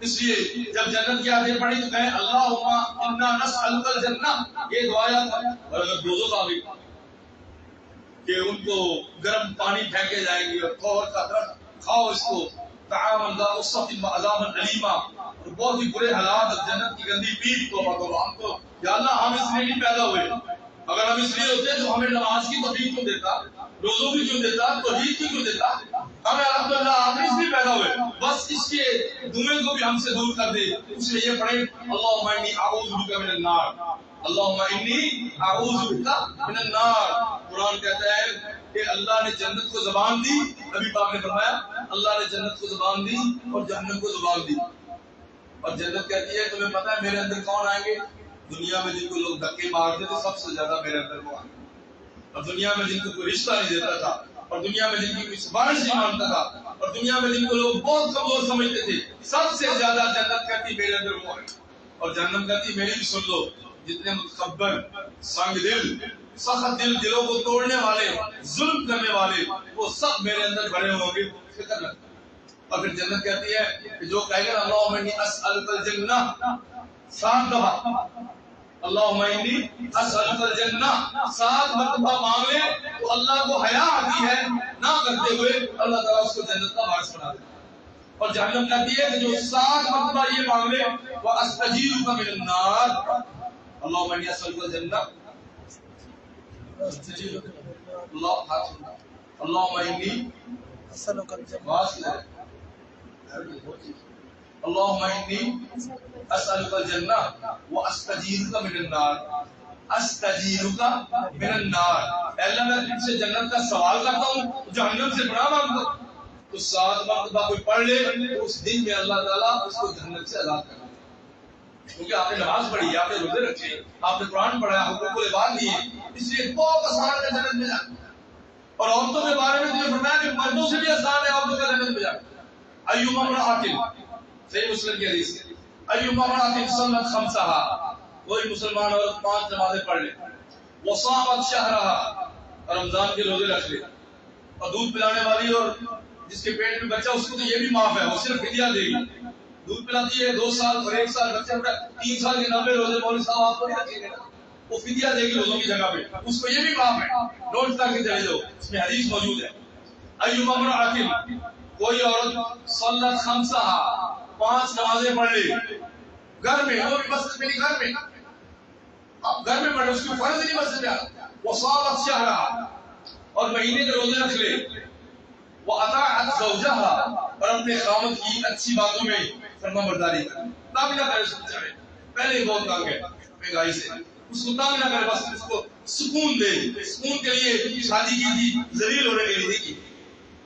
اس لیے جب جنت کی آیتیں پڑھی تو کہیں اللہم انا نسألک الجنہ، یہ دعا یاد ہے۔ اور اگر دوزخ آ گئی کہ ان کو گرم پانی پھینکے جائیں گے اور کوہر کا درخت کھاؤ اس کو، طعاما ذا غصۃ وعذابا الیما، اور بہت ہی برے حالات، جنت کی گندی پیٹ، توبہ توبہ، ہم تو یا اللہ ہم اس لیے نہیں پیدا ہوئے، اگر ہم اس لیے ہوتے تو ہمیں نماز کی توفیق کیوں دیتا، روزوں کی کیوں دیتا، توحید کی کیوں دیتا؟ ہمیں الحمدللہ آپ اس لیے پیدا ہوئے بس اس کے دھوئیں کو بھی ہم سے دور کر دے، اس لیے یہ پڑھیں اللہم انی اعوذ بک من النار، اللہم انی اعوذ بک من النار۔ قرآن کہتا ہے کہ اللہ نے جنت کو زبان دی، نبی پاک نے فرمایا اللہ نے جنت کو زبان دی اور جہنم کو زبان دی، اور جنت کہتی ہے تمہیں پتہ ہے میرے اندر کون آئیں گے؟ دنیا میں جن کو لوگ دھکے مارتے تھے سب سے زیادہ میرے اندر وہ آئیں گے، اور دنیا میں جن کو کوئی رشتہ نہیں دیتا تھا، اور دنیا میں جن کی کوئی سفارش نہیں مانتا تھا، اور دنیا میں جن کو لوگ بہت کمزور سمجھتے تھے، سب سے زیادہ جنت کہتی میرے اندر وہ ہے، اور جہنم کہتی میری بھی سن لو جتنے متکبر، سنگ دل، سخت دل، دلوں کو توڑنے والے، ظلم کرنے والے، وہ سب میرے اندر بھرے ہوں گے، فکر نہ۔ اور پھر جنت کہتی ہے کہ جو کہے گا اللہم انی اسألک الجنہ 7 دفعہ، اللہم انی اسألک الجنہ 7 مرتبہ مانگ لے تو اللہ کو حیا آتی ہے نہ کرتے ہوئے اللہ تعالیٰ اس کو جنت کا وارث بنا دیتا ہے۔ اور جہنم کہتی ہے کہ جو 7 مرتبہ یہ مانگ لے وَأَسْتَجِيرُكَ مِنَ النَّارِ، اللہم انی اسألک الجنہ، اللہم انی اسألک الجنہ، اللہم انی اسألک الجنہ واستجیرک من النار، استجیرک من النار، اے اللہ میں تم سے جنت کا سوال کرتا ہوں، جہنم سے پناہ مانگتا ہوں۔ تو 7 مرتبہ کوئی پڑھ لے تو اس دن میں اللہ تعالیٰ اس کو جہنم سے آزاد کر دے، کیونکہ آپ نے نماز پڑھی ہے، آپ نے روزے رکھے، آپ نے قرآن پڑھا ہے، حقوق العباد دیے، اس لیے بہت آسان ہے جنت میں جانا۔ اور عورتوں کے بارے میں تمہیں فرمایا کہ مردوں سے بھی آسان ہے عورتوں کا جنت میں جانا۔ ایما امرأۃ، صحیح مسلم کی حدیث ہے، ایما امرأۃ صلت خمسہا، کوئی مسلمان عورت 5 نمازیں پڑھ لے، وصامت شہرہا، اور رمضان کے روزے رکھ لے، اور دودھ پلانے والی اور جس کے پیٹ میں بچہ اس کو تو یہ بھی معاف ہے، وہ صرف فدیہ دے گی، دودھ پلاتی ہے 2 سال اور 1 سال بچہ اٹھا 3 سال کے 90 روزے مولوی صاحب آپ کو نہیں رکھیں گے نا، وہ فدیہ دے گی روزوں کی جگہ پہ، اس کو یہ بھی معاف ہے، نوٹ کر کے چلے جاؤ، اس میں حدیث موجود ہے۔ ایما امرأۃ، کوئی عورت صلت خمسہا، 5 نمازیں پڑھ لے گھر میں، وہ بھی مسجد میں نہیں، گھر میں، اب گھر میں پڑھے، اس کی فرض نہیں مسجد میں، وصامت شہرہا، اور مہینے کے روزے رکھ لے، وَأَطَاعَتْ زَوْجَهَا، اور اپنے خاوند کی اچھی باتوں میں فرما برداری کرے، تنگ نہ کرے اس کو، چاہے پہلے ہی بہت تنگ ہے مہنگائی سے، اس کو تنگ نہ کرے، بس اس کو سکون دے، سکون کے لیے شادی کی تھی، ذلیل ہونے کے لیے نہیں کی،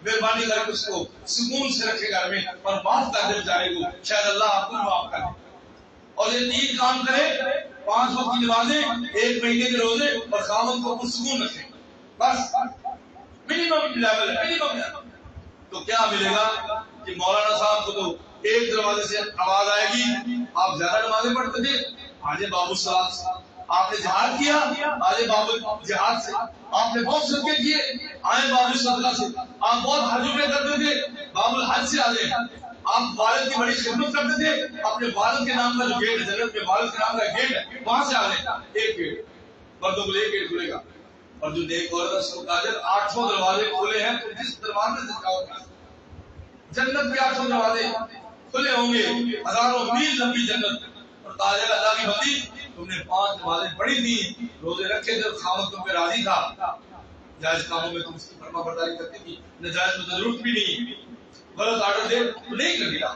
مہربانی کر کے اس کو سکون سے رکھے گھر میں اور معاف کر دے بیچارے کو، شاید اللہ آپ کو معاف کر دے۔ اور یہ 3 کام کرے، 5 وقت کی نمازیں، 1 مہینے کے روزے، اور خاوند کو پرسکون رکھے، بس منیمم لیول ہے، منیمم لیول۔ تو کیا ملے گا کہ مولانا صاحب کو تو ایک دروازے سے آواز آئے گی، آپ زیادہ نمازیں پڑھتے تھے، آجے بابو صاحب، آپ نے جہاد کیا، آجے بابو جہاد سے، آپ نے بہت صدقے کیے، آئے بابو صدقہ سے، آپ بہت حج عمرے کرتے تھے، بابو الحج سے آجے، آپ والد کی بڑی خدمت کرتے تھے، اپنے والد کے نام کا جو گیٹ ہے جنت میں، والد کے نام کا گیٹ ہے، وہاں سے آجے، ایک گیٹ، مردوں کو ایک گیٹ کھلے گا، اور جو نیک عورت ہے اس کو کہا جائے 800 دروازے کھلے ہیں، تو جس دروازے سے جاؤ گے جنت کے 800 دروازے کھلے ہوں گے، ہزاروں میل لمبی جنت، اور کہا جائے اللہ کی بندی تم نے 5 نمازیں پڑھی تھی، روزے رکھے تھے، خاوند تم پہ راضی تھا، جائز کاموں میں تم اس کی فرما برداری کرتی تھی، ناجائز میں ضرورت بھی نہیں، غلط آرڈر دے تو نہیں کر دیا،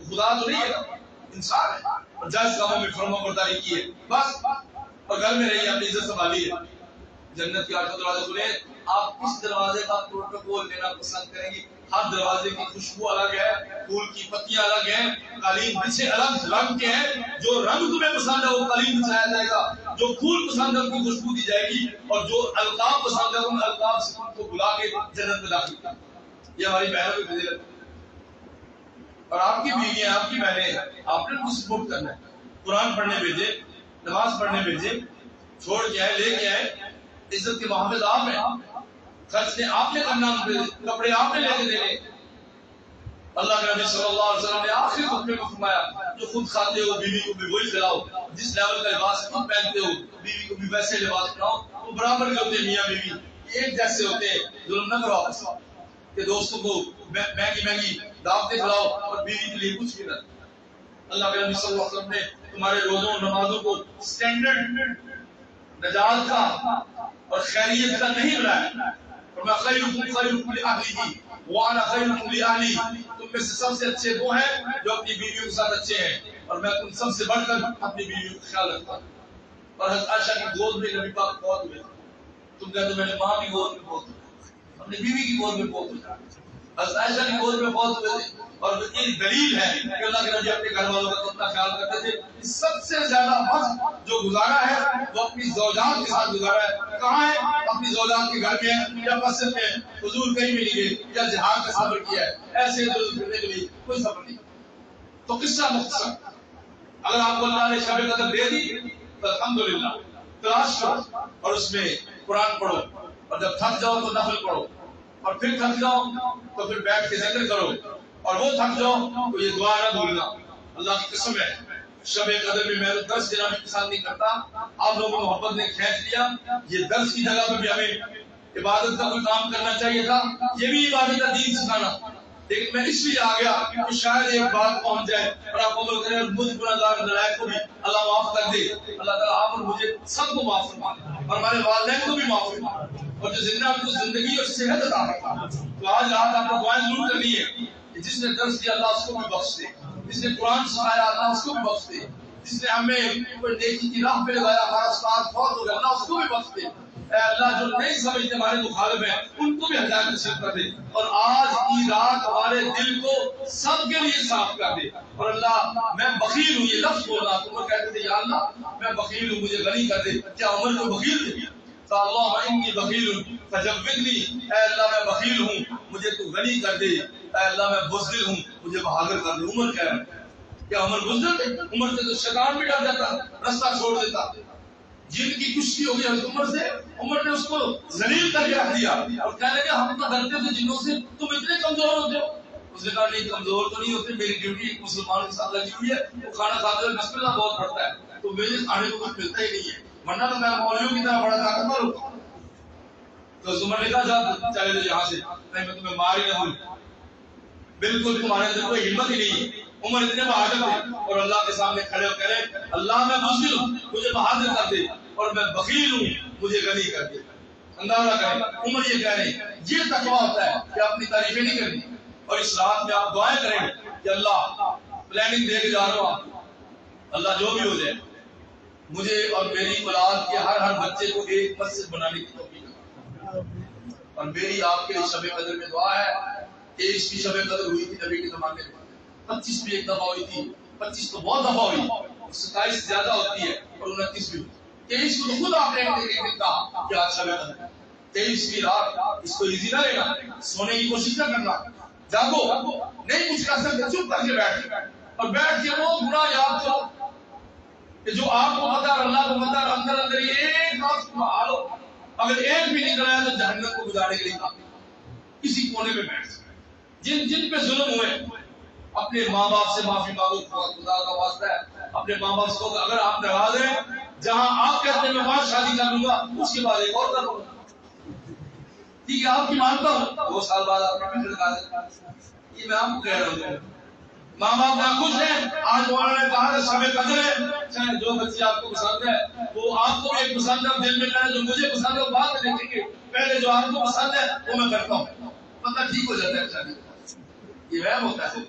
خدا تو نہیں ہے، انسان ہے، اور جائز کاموں میں فرما برداری کی ہے، بس، اور گھر میں رہیے، اپنی عزت سنبھالیے، جنت کے 800 دروازے کھلے ہیں، آپ کس دروازے کا پروٹوکول لینا پسند کریں گی؟ ہر دروازے کی خوشبو الگ ہے، پھول کی پتیاں الگ ہیں، قالین بچھے الگ رنگ کے ہیں، جو رنگ تمہیں پسند ہے وہ قالین بچھایا جائے گا، جو پھول پسند ہے ان کی خوشبو دی جائے گی، اور جو القاب پسند ہے ان القاب سے ان کو بلا کے جنت میں داخل کیا۔ یہ ہماری بہنوں کی فضیلت ہے، اور آپ کی بیوی ہیں، آپ کی بہنیں ہیں، آپ نے ان کو سپورٹ کرنا ہے، قرآن پڑھنے بھیجے، نماز پڑھنے بھیجے، چھوڑ کے آئے، لے کے آئے، عزت کے محافظ آپ ہیں، خرچ نے آپ نے کرنا، کپڑے آپ نے لے کے دینے۔ اللہ کے نبی صلی اللہ علیہ وسلم نے آخری خطبے میں فرمایا جو خود کھاتے ہو بیوی کو بھی وہی کھلاؤ، جس لیول کا لباس خود پہنتے ہو بیوی کو بھی ویسے لباس پہناؤ، وہ برابر کے ہوتے ہیں، میاں بیوی ایک جیسے ہوتے ہیں، ظلم نہ کرو آپس میں، کہ دوستوں کو مہنگی مہنگی دعوتیں کھلاؤ اور بیوی کے لیے کچھ بھی نہ۔ اللہ کے نبی صلی اللہ علیہ وسلم نے تمہارے روزوں اور نمازوں کو سٹینڈرڈ نجات کا اور خیریت کا نہیں بنایا. اور میں خیرکم خیرکم لأہلہ وانا خیرکم لأہلی، تم میں سے سب سے اچھے وہ ہیں جو اپنی بیویوں کے ساتھ اچھے ہیں، اور میں تم سب سے بڑھ کر اپنی بیویوں کا خیال رکھتا ہوں. اور حضرت عائشہ کی گود میں نبی پاک بہت ہوئے. تم کہتے میں نے ماں کی گود میں بہت ہوئے، اپنی بیوی کی گود میں بہت ہوئے. حضرت عائشہ کی گود میں بہت ہوئے تھے. اور ایک دلیل ہے کہ اللہ کے نبی اپنے گھر والوں کا کتنا خیال کرتے تھے. سب سے زیادہ وقت جو گزارا ہے وہ اپنی زوجات کے ساتھ گزارا ہے. کہاں ہے؟ اپنی زوجات کے گھر میں یا مسجد میں. حضور کہیں بھی نہیں گئے یا جہاد کا سفر کیا ہے، ایسے ادھر پھرنے کے لیے کوئی سفر نہیں. تو قصہ مختصر، اگر آپ کو اللہ نے شب قدر دے دی تو الحمدللہ تلاش کرو اور اس میں قرآن پڑھو، اور جب تھک جاؤ تو نفل پڑھو، اور پھر تھک جاؤ تو پھر بیٹھ کے ذکر کرو، اور وہ تھک جاؤ تو یہ دعا نہ بھولنا. اللہ کی قسم ہے شب قدر میں میں درس دینا بھی پسند نہیں کرتا. آپ لوگوں کو محبت نے کھینچ لیا. یہ درس کی جگہ پہ بھی ہمیں عبادت کا کوئی کام کرنا چاہیے تھا. یہ بھی عبادت کا دین سکھانا، لیکن میں اس لیے آ گیا کہ شاید ایک بات پہنچ جائے اور آپ عمل کریں، اور مجھ گناہگار نالائق کو بھی اللہ معاف کر دے. اللہ تعالیٰ آپ اور مجھے سب کو معاف فرما دے، اور ہمارے والدین کو بھی معاف فرما دے، اور جو زندہ کو زندگی اور صحت عطا فرما. تو آج رات آپ کو دعائیں ضرور کرنی ہے کہ جس نے درس دیا اللہ اس کو بھی بخش دے، جس نے قرآن سکھایا اللہ اس کو بھی بخش دے، جس نے ہمیں کوئی نیکی کی راہ پہ لگایا ہمارا استاد فوت ہو گیا اللہ اس کو بھی بخش دے. اے اللہ جو نہیں سمجھتے ہمارے مخالف ہیں ان کو بھی ہدایت نصیب کر دے، اور آج کی رات ہمارے دل کو سب کے لیے صاف کر دے. اور اللہ میں بخیل ہوں، یہ لفظ بول رہا تم کہتے تھے یا اللہ میں بخیل ہوں مجھے غنی کر دے. کیا عمر کو بخیل تھے؟ تو اللہ انی بخیل فجوّدنی، اے اللہ میں بخیل ہوں مجھے تو غنی کر دے. اے اللہ میں بزدل ہوں مجھے بہادر کر دے. عمر کہہ رہا ہے کیا عمر بزدل تھے؟ عمر سے تو شیطان بھی ڈر جاتا، رستہ چھوڑ دیتا. جن کی کشتی ہوگی حضرت عمر سے، عمر نے اس کو ذلیل کر کے رکھ دیا اور کہنے لگے ہم اتنا ڈرتے تھے جنوں سے، تم اتنے کمزور ہوتے ہو. اس نے کہا نہیں کمزور تو نہیں ہوتے، میری ڈیوٹی ایک مسلمان کے ساتھ لگی ہوئی ہے، وہ کھانا کھاتے ہوئے بسم اللہ بہت پڑتا ہے، تو میرے کھانے کو کچھ ملتا ہی نہیں ہے، ورنہ تو میں مولویوں کی طرح بڑا طاقتور ہوتا. تو عمر نے کہا جا چلے جاؤ یہاں سے، نہیں میں تمہیں مار ہی نہ ہوں. بالکل تمہارے اندر کوئی ہمت ہی نہیں ہے. عمر اتنے بہادر تھے اور اللہ کے سامنے کھڑے ہو کہہ رہے اللہ میں بزدل ہوں مجھے بہادر کر دے، اور میں بخیل ہوں مجھے غنی کر دے. اندازہ کریں عمر یہ کہہ رہے ہیں. یہ تقویٰ ہوتا ہے کہ اپنی تعریفیں نہیں کرنی، اور اس رات میں آپ دعائیں کریں کہ اللہ پلاننگ دے کے جا رہا ہوں، اللہ جو بھی ہو جائے مجھے اور میری اولاد کے ہر بچے کو ایک مسجد بنانے کی توفیق دے. اور میری آپ کے شب قدر میں دعا ہے کہ اس کی شب قدر ہوئی تھی نبی کے زمانے میں 25 بھی ایک دفعہ ہوئی تھی، 25 تو بہت دفعہ ہوئی، 27 زیادہ ہوتی ہے اور 29 بھی ہوتی ہے. 23 کو تو خود آپ نے کہا کہ آج شب قدر 23 کی رات، اس کو ایزی نہ لینا، سونے کی کوشش نہ کرنا، جاگو، نہیں کچھ کر سکتے چپ کر کے بیٹھ، اور بیٹھ کے وہ گناہ یاد کرو کہ جو آپ کو پتا اور اللہ کو پتا، اندر اندر ایک رات سنبھال لو. اگر ایک بھی نہیں کرایا تو جہنم کو گزارنے کے لیے کافی. کسی کونے میں بیٹھ سکتے. جن پہ ظلم ہوئے اپنے ماں باپ سے معافی مانگو، خدا کا واسطہ ہے اپنے ماں باپ سے. اگر آپ ناراض ہیں جہاں آپ کہتے ہیں میں وہاں شادی کر لوں گا، اس کے بعد ایک اور کر لوں گا، ٹھیک ہے آپ کی مانتا ہوں 2 سال بعد آپ نے لگا دیں. یہ میں آپ کو کہہ رہا ہوں ماں باپ نہ خوش ہیں. آج مولانا نے کہا کہ شب قدر ہے، چاہے جو بچے آپ کو پسند ہے وہ آپ کو ایک پسند ہے، دل میں کریں جو مجھے پسند ہے وہ بعد میں دیکھیں گے، پہلے جو آپ کو پسند ہے وہ میں کرتا ہوں، پتہ ٹھیک ہو جاتا ہے شادی. یہ وہم ہوتا ہے.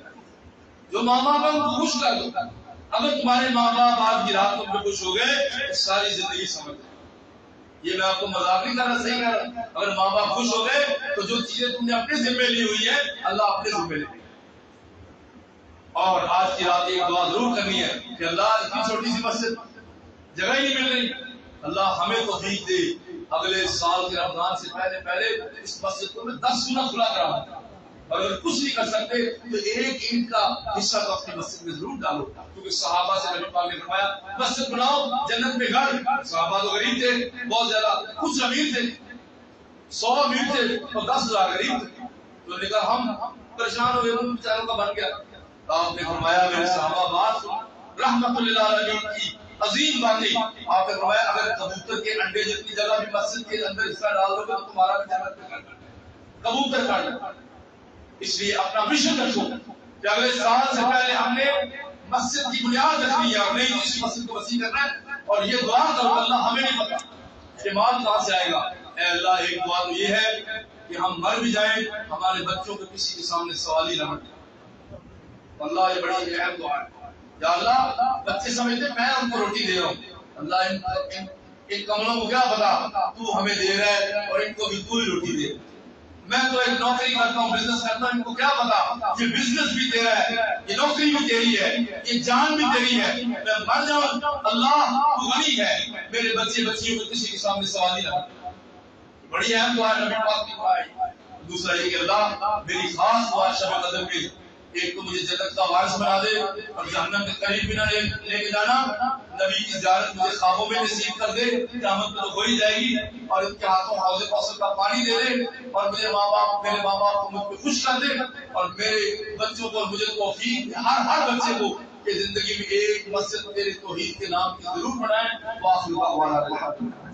جو ماں باپ ہے ان کو خوش کر دو. اگر تمہارے ماں باپ آج کی رات تم پہ خوش ہو گئے تو ساری زندگی سمجھ جائے. یہ میں آپ کو مذاق نہیں کر رہا، صحیح کر رہا. اگر ماں باپ خوش ہو گئے تو جو چیزیں تم نے اپنے ذمہ لی ہوئی ہے اللہ اپنے ذمہ لے. اور آج کی رات ایک دعا ضرور کرنی ہے کہ اللہ اتنی چھوٹی سی مسجد جگہ ہی نہیں مل رہی، اللہ ہمیں توفیق دے اگلے سال کے رمضان سے پہلے اس مسجد کو میں 10 گنا کھلا کراؤں. اور اگر کچھ نہیں کر سکتے تو ایک اینٹ کا حصہ تو اپنی مسجد میں ضرور ڈالو، کیونکہ صحابہ سے نبی پاک نے فرمایا مسجد بناؤ جنت میں گھر. صحابہ تو غریب تھے بہت زیادہ، کچھ امیر تھے 100 امیر تھے اور 10,000 غریب تھے. تو نے کہا ہم پریشان ہوئے ان بیچاروں کا بن گیا. آپ نے فرمایا میرے صحابہ بات رحمت للعالمین کی عظیم باتیں. آپ نے فرمایا اگر کبوتر کے انڈے جتنی جگہ بھی مسجد کے اندر حصہ ڈال دو گے تو تمہارا بھی جنت میں گھر بن کبوتر کا. اس لیے اپنا مشن رکھو کہ اگلے سال سے پہلے ہم نے مسجد کی بنیاد رکھنی ہے اور نہیں اس مسجد کو وسیع کرنا ہے. اور یہ دعا کرو اللہ ہمیں نہیں پتا اعتماد کہاں سے آئے گا؟ اے اللہ ایک دعا تو یہ ہے کہ ہم مر بھی جائیں ہمارے بچوں کو کسی کے سامنے سوال ہی نہ بنے۔ اللہ یہ بڑی اہم دعا ہے۔ یا اللہ بچے سمجھتے میں ان کو روٹی دے رہا ہوں، اللہ ان کملوں کو کیا پتا تو ہمیں دے رہا ہے اور ان کو بھی تو ہی روٹی دے۔ میں تو ایک نوکری کرتا ہوں، بزنس کرتا ہوں، ان کو کیا پتا یہ بزنس بھی تیرا ہے، یہ نوکری بھی تیری ہے، یہ جان بھی تیری ہے، میں مر جاؤں اللہ تو غنی ہے، میرے بچے بچیوں کو کسی کے سامنے سوال ہی نہ کرے۔ بڑی اہم دعا ہے نبی پاک کی دعا ہے۔ دوسرا یہ کہ اللہ میری خاص دعا شب قدر میں ایک تو مجھے جنت کا وارث بنا دے اور جہنم کے قریب بھی نہ لے کے جانا، نبی کی زیارت مجھے خوابوں میں نصیب کر دے، قیامت تو ہو ہی جائے گی، اور ان کے ہاتھوں حوض کوثر کا پانی دے دے، اور میرے ماں باپ کو مجھ پہ خوش کر دے، اور میرے بچوں کو مجھے توفیق ہر بچے کو کہ زندگی میں ایک مسجد تیرے توحید کے نام کی ضرور بنائیں۔ وآخر دعوانا الحمد للہ۔